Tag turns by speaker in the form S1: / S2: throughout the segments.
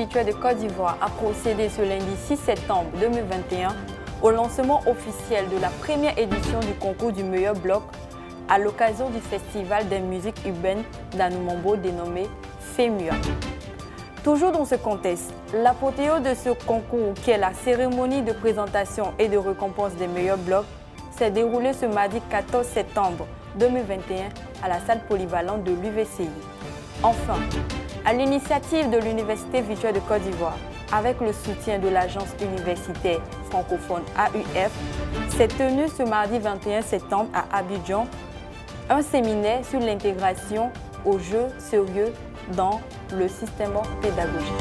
S1: virtuelle de Côte d'Ivoire a procédé ce lundi 6 septembre 2021 au lancement officiel de la première édition du concours du meilleur bloc à l'occasion du Festival des musiques urbaines d'Anoumombo dénommé FEMUA. Toujours dans ce contexte, l'apothéose de ce concours, qui est la cérémonie de présentation et de récompense des meilleurs blocs, s'est déroulée ce mardi 14 septembre 2021 à la salle polyvalente de l'UVCI. Enfin, à l'initiative de l'Université virtuelle de Côte d'Ivoire, avec le soutien de l'agence universitaire francophone AUF, s'est tenu ce mardi 21 septembre à Abidjan un séminaire sur l'intégration aux jeux sérieux dans le système pédagogique.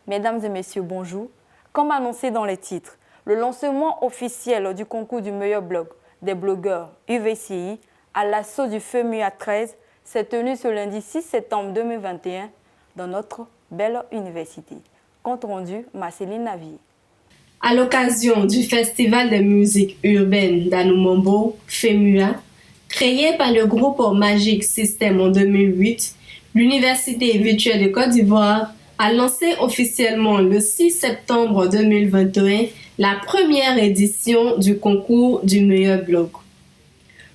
S1: Mesdames et messieurs, bonjour. Comme annoncé dans les titres, le lancement officiel du concours du meilleur blog des blogueurs UVCI à l'assaut du FEMUA 13 s'est tenu ce lundi 6 septembre 2021 dans notre belle université. Compte rendu, Marceline Navier.
S2: À l'occasion du Festival des musiques urbaines d'Anoumombo, FEMUA, créé par le groupe Magic System en 2008, l'Université virtuelle de Côte d'Ivoire a lancé officiellement le 6 septembre 2021 la première édition du concours du meilleur blog.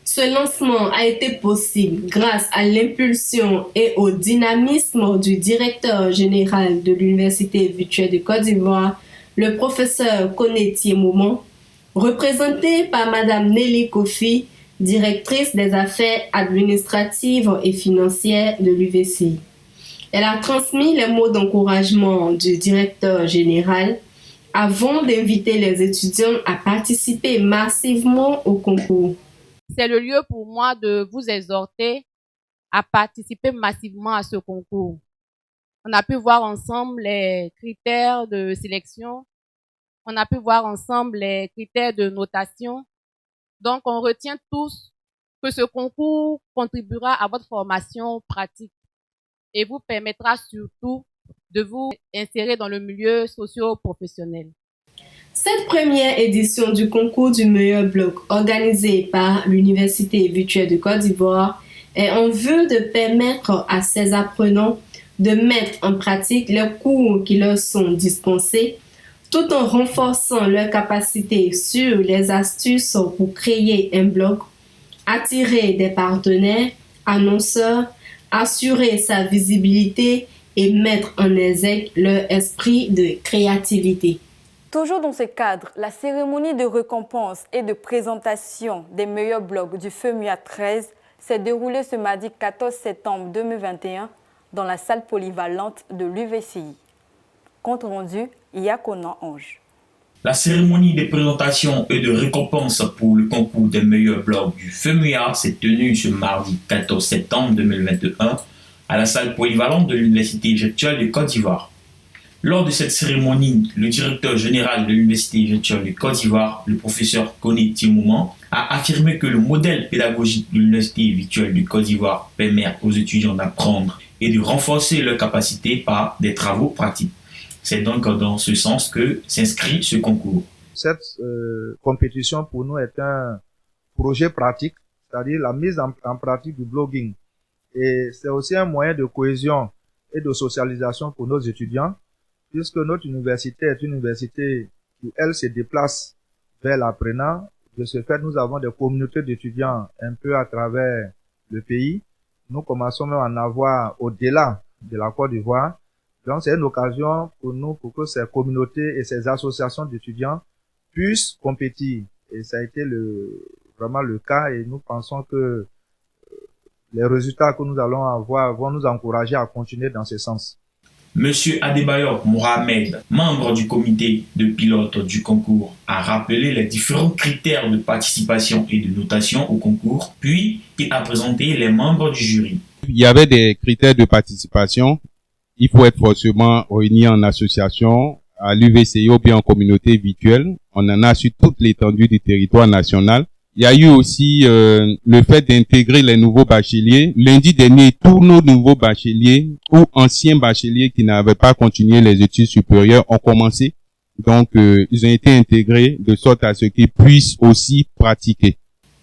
S2: Ce lancement a été possible grâce à l'impulsion et au dynamisme du directeur général de l'Université virtuelle de Côte d'Ivoire, le professeur Koné Tiemoumon, représenté par Madame Nelly Kofi, directrice des affaires administratives et financières de l'UVCI. Elle a transmis les mots d'encouragement du directeur général avant d'inviter les étudiants à participer massivement au concours.
S3: C'est le lieu pour moi de vous exhorter à participer massivement à ce concours. On a pu voir ensemble les critères de sélection, on a pu voir ensemble les critères de notation. Donc, on retient tous que ce concours contribuera à votre formation pratique et vous permettra surtout de vous insérer dans le milieu socio-professionnel.
S2: Cette première édition du concours du meilleur blog organisé par l'Université virtuelle de Côte d'Ivoire est en vue de permettre à ces apprenants de mettre en pratique les cours qui leur sont dispensés tout en renforçant leurs capacités sur les astuces pour créer un blog, attirer des partenaires, annonceurs, assurer sa visibilité et mettre en exergue leur esprit de créativité.
S1: Toujours dans ce cadre, la cérémonie de récompense et de présentation des meilleurs blogs du FEMUA 13 s'est déroulée ce mardi 14 septembre 2021 dans la salle polyvalente de l'UVCI. Compte rendu, Yakona Ange.
S4: La cérémonie de présentation et de récompense pour le concours des meilleurs blogs du FEMUA s'est tenue ce mardi 14 septembre 2021 à la salle polyvalente de l'Université virtuelle de Côte d'Ivoire. Lors de cette cérémonie, le directeur général de l'Université virtuelle de Côte d'Ivoire, le professeur Koné Tiemoumon, a affirmé que le modèle pédagogique de l'Université virtuelle de Côte d'Ivoire permet aux étudiants d'apprendre et de renforcer leurs capacités par des travaux pratiques. C'est donc dans ce sens que s'inscrit ce concours.
S5: Cette compétition pour nous est un projet pratique, c'est-à-dire la mise en pratique du blogging. Et c'est aussi un moyen de cohésion et de socialisation pour nos étudiants, puisque notre université est une université où elle se déplace vers l'apprenant. De ce fait, nous avons des communautés d'étudiants un peu à travers le pays. Nous commençons même à en avoir au-delà de la Côte d'Ivoire. Donc, c'est une occasion pour nous, pour que ces communautés et ces associations d'étudiants puissent compétir. Et ça a été vraiment le cas, et nous pensons que les résultats que nous allons avoir vont nous encourager à continuer dans ce sens.
S4: Monsieur Adebayor Mohamed, membre du comité de pilote du concours, a rappelé les différents critères de participation et de notation au concours, puis il a présenté les membres du jury.
S6: Il y avait des critères de participation. Il faut être forcément réuni en association, à l'UVCI ou bien en communauté virtuelle. On en a sur toute l'étendue du territoire national. Il y a eu aussi le fait d'intégrer les nouveaux bacheliers. Lundi dernier, tous nos nouveaux bacheliers ou anciens bacheliers qui n'avaient pas continué les études supérieures ont commencé. Donc, ils ont été intégrés de sorte à ce qu'ils puissent aussi pratiquer.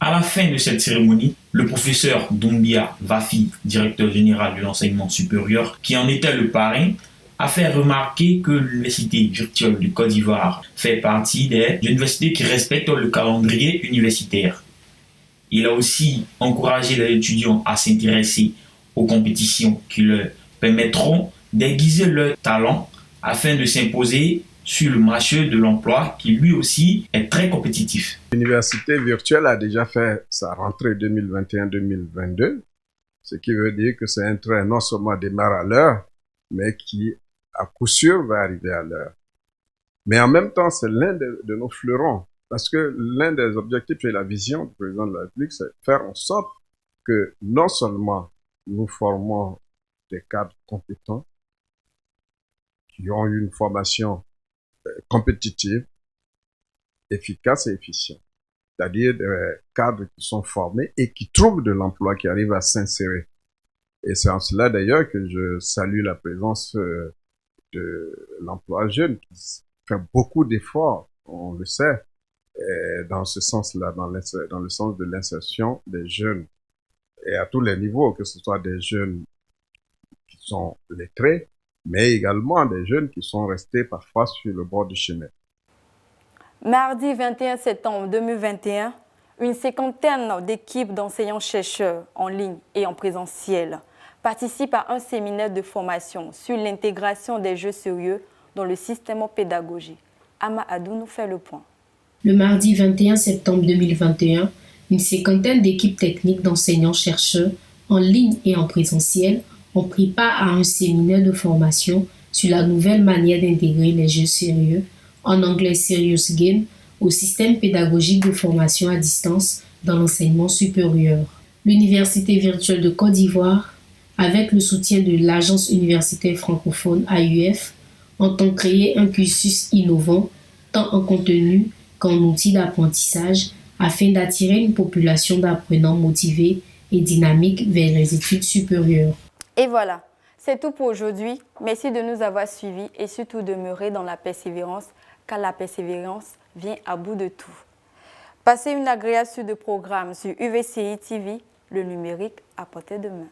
S4: À la fin de cette cérémonie, le professeur Doumbia Vafi, directeur général de l'enseignement supérieur, qui en était le parrain, a fait remarquer que l'Université virtuelle de Côte d'Ivoire fait partie des universités qui respectent le calendrier universitaire. Il a aussi encouragé les étudiants à s'intéresser aux compétitions qui leur permettront d'aiguiser leur talent afin de s'imposer sur le marché de l'emploi qui lui aussi est très compétitif.
S7: L'université virtuelle a déjà fait sa rentrée 2021-2022, ce qui veut dire que c'est un train non seulement démarre à l'heure, mais qui à coup sûr va arriver à l'heure. Mais en même temps, c'est l'un de nos fleurons, parce que l'un des objectifs et la vision du président de la République, c'est faire en sorte que non seulement nous formons des cadres compétents, qui ont eu une formation compétitive, efficace et efficiente, c'est-à-dire des cadres qui sont formés et qui trouvent de l'emploi, qui arrivent à s'insérer. Et c'est en cela d'ailleurs que je salue la présence de l'emploi jeune, qui fait beaucoup d'efforts, on le sait, dans ce sens-là, dans le sens de l'insertion des jeunes, et à tous les niveaux, que ce soit des jeunes qui sont lettrés, mais également des jeunes qui sont restés parfois sur le bord du chemin.
S1: Mardi 21 septembre 2021, une cinquantaine d'équipes d'enseignants-chercheurs en ligne et en présentiel participent à un séminaire de formation sur l'intégration des jeux sérieux dans le système pédagogique. Ama Adou nous fait le point.
S2: Le mardi 21 septembre 2021, une cinquantaine d'équipes techniques d'enseignants-chercheurs en ligne et en présentiel ont pris part à un séminaire de formation sur la nouvelle manière d'intégrer les jeux sérieux, en anglais Serious Game, au système pédagogique de formation à distance dans l'enseignement supérieur. L'Université virtuelle de Côte d'Ivoire, avec le soutien de l'Agence universitaire francophone AUF, entend créer un cursus innovant, tant en contenu qu'en outil d'apprentissage, afin d'attirer une population d'apprenants motivés et dynamiques vers les études supérieures.
S1: Et voilà, c'est tout pour aujourd'hui. Merci de nous avoir suivis et surtout demeurer dans la persévérance, car la persévérance vient à bout de tout. Passez une agréable suite de programmes sur UVCI TV, le numérique à portée de main.